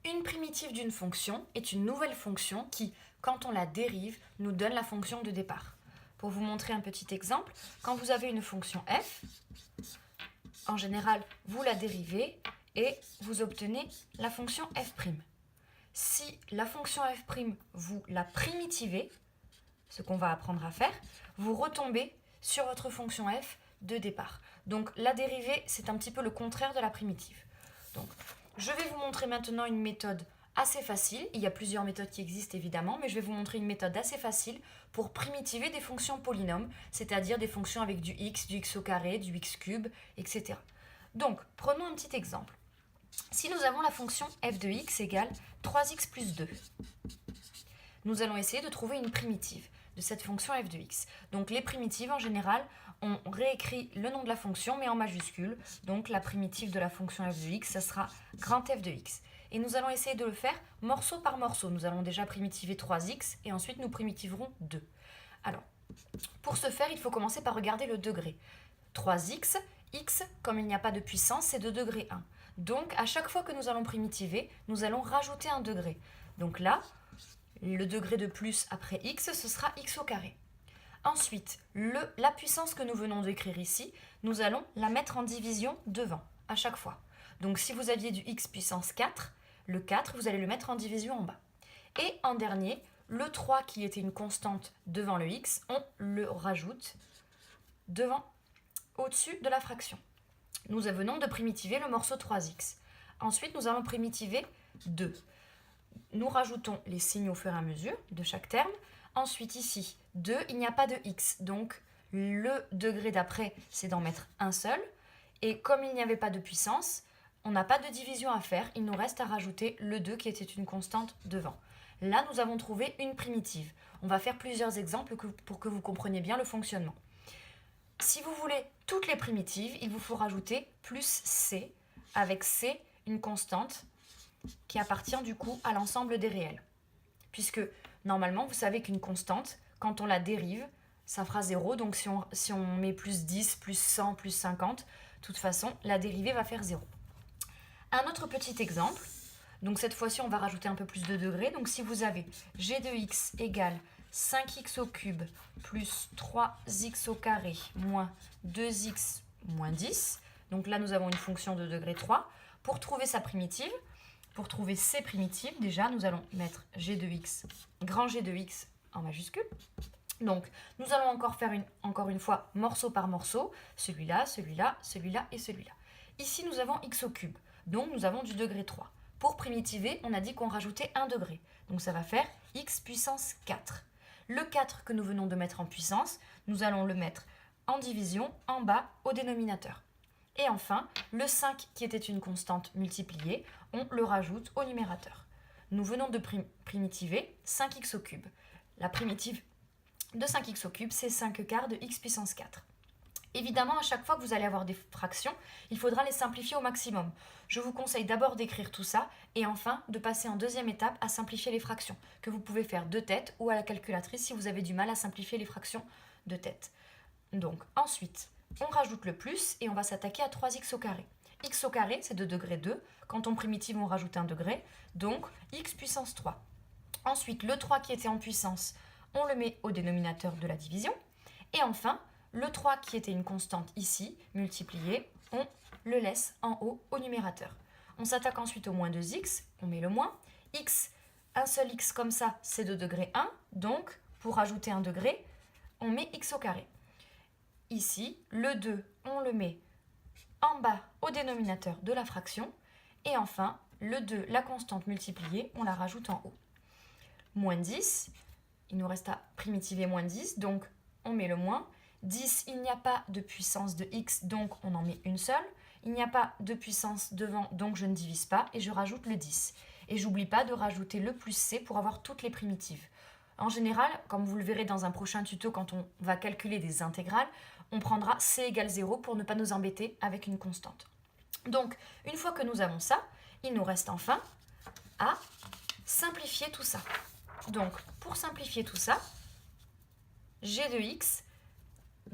Une primitive d'une fonction est une nouvelle fonction qui, quand on la dérive, nous donne la fonction de départ. Pour vous montrer un petit exemple, quand vous avez une fonction f, en général, vous la dérivez et vous obtenez la fonction f'. Si la fonction f', vous la primitivez, ce qu'on va apprendre à faire, vous retombez sur votre fonction f de départ. Donc la dérivée, c'est un petit peu le contraire de la primitive. Donc, je vais vous montrer maintenant une méthode assez facile. Il y a plusieurs méthodes qui existent évidemment, mais je vais vous montrer une méthode assez facile pour primitiver des fonctions polynômes, c'est-à-dire des fonctions avec du x au carré, du x cube, etc. Donc, prenons un petit exemple. Si nous avons la fonction f de x égale 3x plus 2, nous allons essayer de trouver une primitive de cette fonction f de x. Donc les primitives, en général, on réécrit le nom de la fonction, mais en majuscule. Donc la primitive de la fonction f de x, ça sera grand f de x. Et nous allons essayer de le faire morceau par morceau. Nous allons déjà primitiver 3x, et ensuite nous primitiverons 2. Alors, pour ce faire, il faut commencer par regarder le degré. 3x, x, comme il n'y a pas de puissance, c'est de degré 1. Donc, à chaque fois que nous allons primitiver, nous allons rajouter un degré. Donc là, le degré de plus après x, ce sera x au carré. Ensuite, la puissance que nous venons d'écrire ici, nous allons la mettre en division devant, à chaque fois. Donc si vous aviez du x puissance 4, le 4, vous allez le mettre en division en bas. Et en dernier, le 3 qui était une constante devant le x, on le rajoute au-dessus de la fraction. Nous venons de primitiver le morceau 3x. Ensuite, nous allons primitiver 2. Nous rajoutons les signes au fur et à mesure de chaque terme. Ensuite, ici, 2, il n'y a pas de x. Donc, le degré d'après, c'est d'en mettre un seul. Et comme il n'y avait pas de puissance, on n'a pas de division à faire. Il nous reste à rajouter le 2 qui était une constante devant. Là, nous avons trouvé une primitive. On va faire plusieurs exemples pour que vous compreniez bien le fonctionnement. Si vous voulez toutes les primitives, il vous faut rajouter plus c, avec c, une constante qui appartient du coup à l'ensemble des réels. Puisque normalement, vous savez qu'une constante, quand on la dérive, ça fera 0. Donc si on met plus 10, plus 100, plus 50, de toute façon, la dérivée va faire 0. Un autre petit exemple. Donc cette fois-ci, on va rajouter un peu plus de degrés. Donc si vous avez g de x égale 5x au cube plus 3x au carré moins 2x moins 10. Donc là, nous avons une fonction de degré 3. Pour trouver sa primitive, pour trouver ces primitives, déjà, nous allons mettre g de x, grand G de x en majuscule. Donc, nous allons encore faire encore une fois morceau par morceau, celui-là, celui-là, celui-là et celui-là. Ici, nous avons x au cube, donc nous avons du degré 3. Pour primitiver, on a dit qu'on rajoutait un degré, donc ça va faire x puissance 4. Le 4 que nous venons de mettre en puissance, nous allons le mettre en division en bas au dénominateur. Et enfin, le 5 qui était une constante multipliée, on le rajoute au numérateur. Nous venons de primitiver 5x au cube. La primitive de 5x au cube, c'est 5 quarts de x puissance 4. Évidemment, à chaque fois que vous allez avoir des fractions, il faudra les simplifier au maximum. Je vous conseille d'abord d'écrire tout ça et enfin de passer en deuxième étape à simplifier les fractions, que vous pouvez faire de tête ou à la calculatrice si vous avez du mal à simplifier les fractions de tête. Donc ensuite, on rajoute le plus et on va s'attaquer à 3x au carré. X au carré, c'est de degré 2. Quand on primitive, on rajoute un degré. Donc, x puissance 3. Ensuite, le 3 qui était en puissance, on le met au dénominateur de la division. Et enfin, le 3 qui était une constante ici, multiplié, on le laisse en haut au numérateur. On s'attaque ensuite au moins 2x, on met le moins. X, un seul x comme ça, c'est de degré 1. Donc, pour rajouter un degré, on met x au carré. Ici, le 2, on le met en bas au dénominateur de la fraction. Et enfin, le 2, la constante multipliée, on la rajoute en haut. Moins 10, il nous reste à primitiver moins 10, donc on met le moins. 10, il n'y a pas de puissance de x, donc on en met une seule. Il n'y a pas de puissance devant, donc je ne divise pas, et je rajoute le 10. Et j'oublie pas de rajouter le plus c pour avoir toutes les primitives. En général, comme vous le verrez dans un prochain tuto quand on va calculer des intégrales, on prendra c égale 0 pour ne pas nous embêter avec une constante. Donc, une fois que nous avons ça, il nous reste enfin à simplifier tout ça. Donc, pour simplifier tout ça, g de x,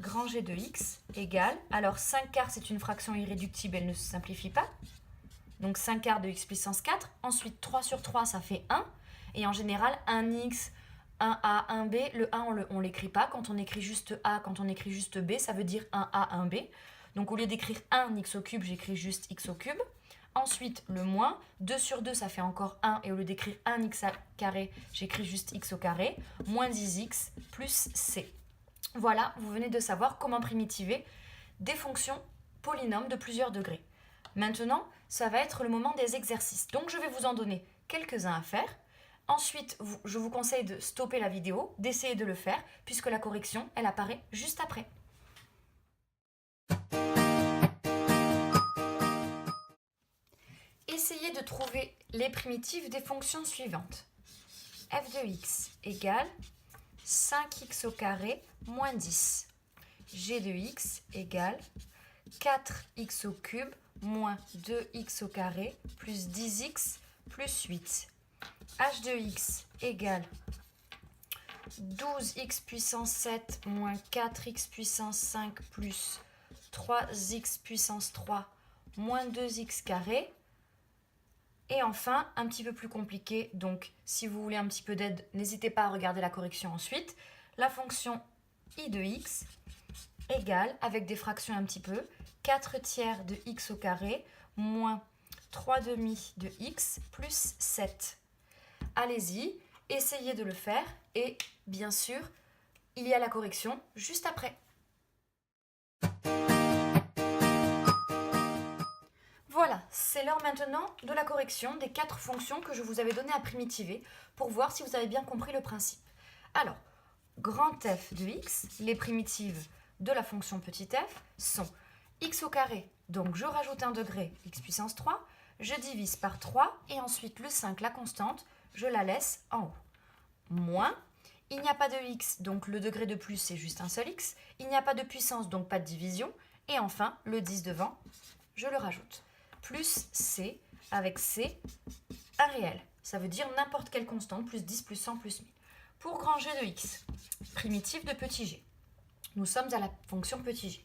grand G de x égale, alors 5 quarts c'est une fraction irréductible, elle ne se simplifie pas. donc 5 quarts de x puissance 4. Ensuite, 3 sur 3, ça fait 1. Et en général, 1x, 1a, 1b, le 1, on ne l'écrit pas. Quand on écrit juste a, quand on écrit juste b, ça veut dire 1a, 1b. Donc au lieu d'écrire 1x au cube, j'écris juste x au cube. Ensuite, le moins, 2 sur 2, ça fait encore 1. Et au lieu d'écrire 1x carré, j'écris juste x au carré. Moins 10x plus c. Voilà, vous venez de savoir comment primitiver des fonctions polynômes de plusieurs degrés. Maintenant, ça va être le moment des exercices. Donc, je vais vous en donner quelques-uns à faire. Ensuite, je vous conseille de stopper la vidéo, d'essayer de le faire, puisque la correction, elle apparaît juste après. Essayez de trouver les primitives des fonctions suivantes. f de x égale 5x au carré moins 10. g de x égale 4x au cube moins 2x au carré plus 10x plus 8. h de x égale 12x puissance 7 moins 4x puissance 5 plus 3x puissance 3 moins 2x carré. Et enfin, un petit peu plus compliqué, donc si vous voulez un petit peu d'aide, n'hésitez pas à regarder la correction ensuite. La fonction i de x égale, avec des fractions un petit peu, 4 tiers de x au carré moins 3 demi de x plus 7. Allez-y, essayez de le faire et bien sûr, il y a la correction juste après. Voilà, c'est l'heure maintenant de la correction des 4 fonctions que je vous avais données à primitiver pour voir si vous avez bien compris le principe. Alors, grand f de x, les primitives de la fonction petit f sont x au carré, donc je rajoute un degré, x puissance 3, je divise par 3 et ensuite le 5, la constante, je la laisse en haut. Moins, il n'y a pas de x, donc le degré de plus c'est juste un seul x, il n'y a pas de puissance, donc pas de division, et enfin le 10 devant, je le rajoute. Plus c, avec c, un réel. Ça veut dire n'importe quelle constante, plus 10, plus 100, plus 1000. Pour grand g de x, primitif de petit g. Nous sommes à la fonction petit g.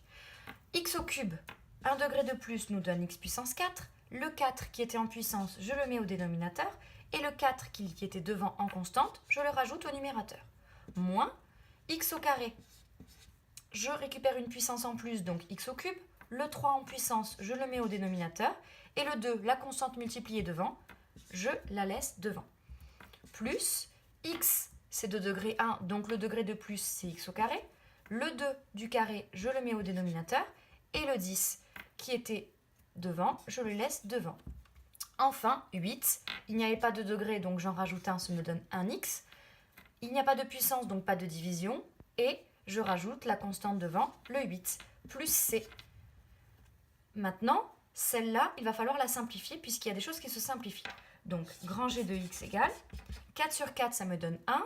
X au cube, 1 degré de plus nous donne x puissance 4. Le 4 qui était en puissance, je le mets au dénominateur. Et le 4 qui était devant en constante, je le rajoute au numérateur. Moins x au carré. Je récupère une puissance en plus, donc x au cube. Le 3 en puissance, je le mets au dénominateur. Et le 2, la constante multipliée devant, je la laisse devant. Plus x, c'est de degré 1, donc le degré de plus, c'est x au carré. Le 2 du carré, je le mets au dénominateur. Et le 10 qui était devant, je le laisse devant. Enfin, 8, il n'y avait pas de degré, donc j'en rajoute un, ça me donne un x. Il n'y a pas de puissance, donc pas de division. Et je rajoute la constante devant, le 8, plus c. Maintenant, celle-là, il va falloir la simplifier puisqu'il y a des choses qui se simplifient. Donc, grand g de x égale 4 sur 4, ça me donne 1.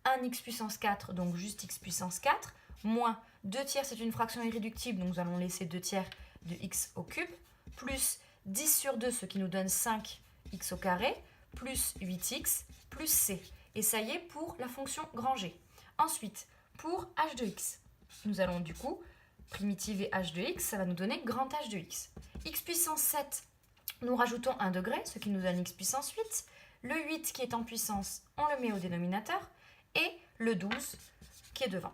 1x puissance 4, donc juste x puissance 4. Moins 2 tiers, c'est une fraction irréductible, donc nous allons laisser 2 tiers de x au cube. Plus 10 sur 2, ce qui nous donne 5x au carré. Plus 8x, plus c. Et ça y est pour la fonction grand g. Ensuite, pour h de x, nous allons du coup primitiver h de x, ça va nous donner grand h de x. X puissance 7, nous rajoutons un degré, ce qui nous donne x puissance 8. Le 8 qui est en puissance, on le met au dénominateur. Et le 12 qui est devant.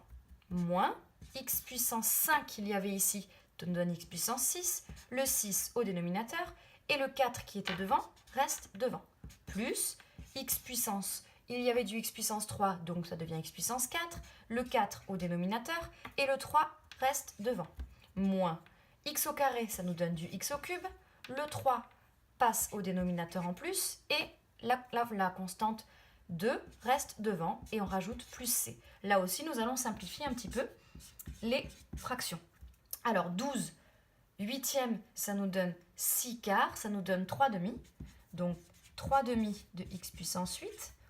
Moins x puissance 5 qu'il y avait ici, nous donne x puissance 6. Le 6 au dénominateur. Et le 4 qui était devant reste devant. Plus x puissance, il y avait du x puissance 3, donc ça devient x puissance 4. Le 4 au dénominateur. Et le 3 reste devant. Moins x au carré, ça nous donne du x au cube. Le 3 passe au dénominateur en plus. Et la constante 2 reste devant. Et on rajoute plus c. Là aussi, nous allons simplifier un petit peu les fractions. Alors, 12 huitièmes, ça nous donne 6 quarts. Ça nous donne 3 demi. Donc, 3 demi de x puissance 8.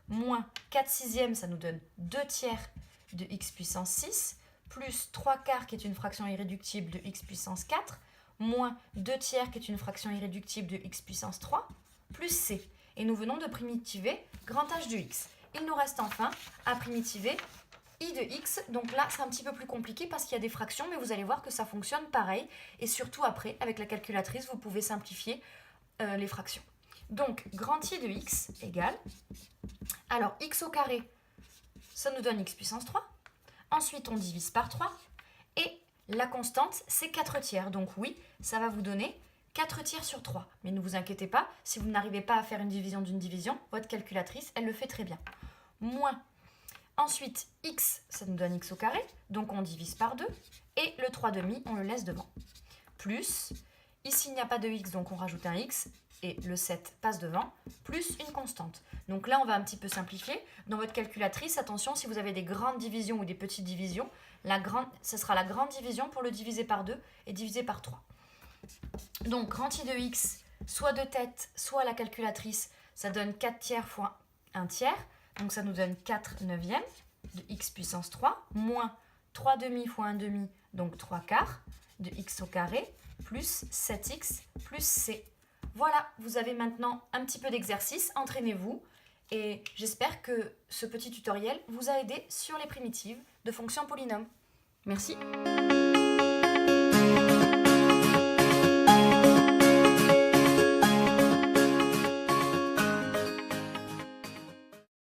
Moins 4 sixièmes, ça nous donne 2 tiers de x puissance 6. Plus 3 quarts qui est une fraction irréductible de x puissance 4, moins 2 tiers qui est une fraction irréductible de x puissance 3, plus c. Et nous venons de primitiver grand h de x. Il nous reste enfin à primitiver i de x. Donc là, c'est un petit peu plus compliqué parce qu'il y a des fractions, mais vous allez voir que ça fonctionne pareil. Et surtout après, avec la calculatrice, vous pouvez simplifier les fractions. Donc, grand I de x égale, alors x au carré, ça nous donne x puissance 3. Ensuite, on divise par 3. Et la constante, c'est 4 tiers. Donc oui, ça va vous donner 4 tiers sur 3. Mais ne vous inquiétez pas, si vous n'arrivez pas à faire une division d'une division, votre calculatrice, elle le fait très bien. Moins. Ensuite, x, ça nous donne x au carré. Donc on divise par 2. Et le 3/2, on le laisse devant. Plus, ici il n'y a pas de x, donc on rajoute un x. Et le 7 passe devant, plus une constante. Donc là, on va un petit peu simplifier. Dans votre calculatrice, attention, si vous avez des grandes divisions ou des petites divisions, ce sera la grande division pour le diviser par 2 et diviser par 3. Donc, grand I de x, soit de tête, soit à la calculatrice, ça donne 4 tiers fois 1 tiers. Donc, ça nous donne 4 neuvièmes de x puissance 3, moins 3/2 fois 1/2, donc 3 quarts de x au carré, plus 7x plus c. Voilà, vous avez maintenant un petit peu d'exercice, entraînez-vous et j'espère que ce petit tutoriel vous a aidé sur les primitives de fonctions polynômes. Merci.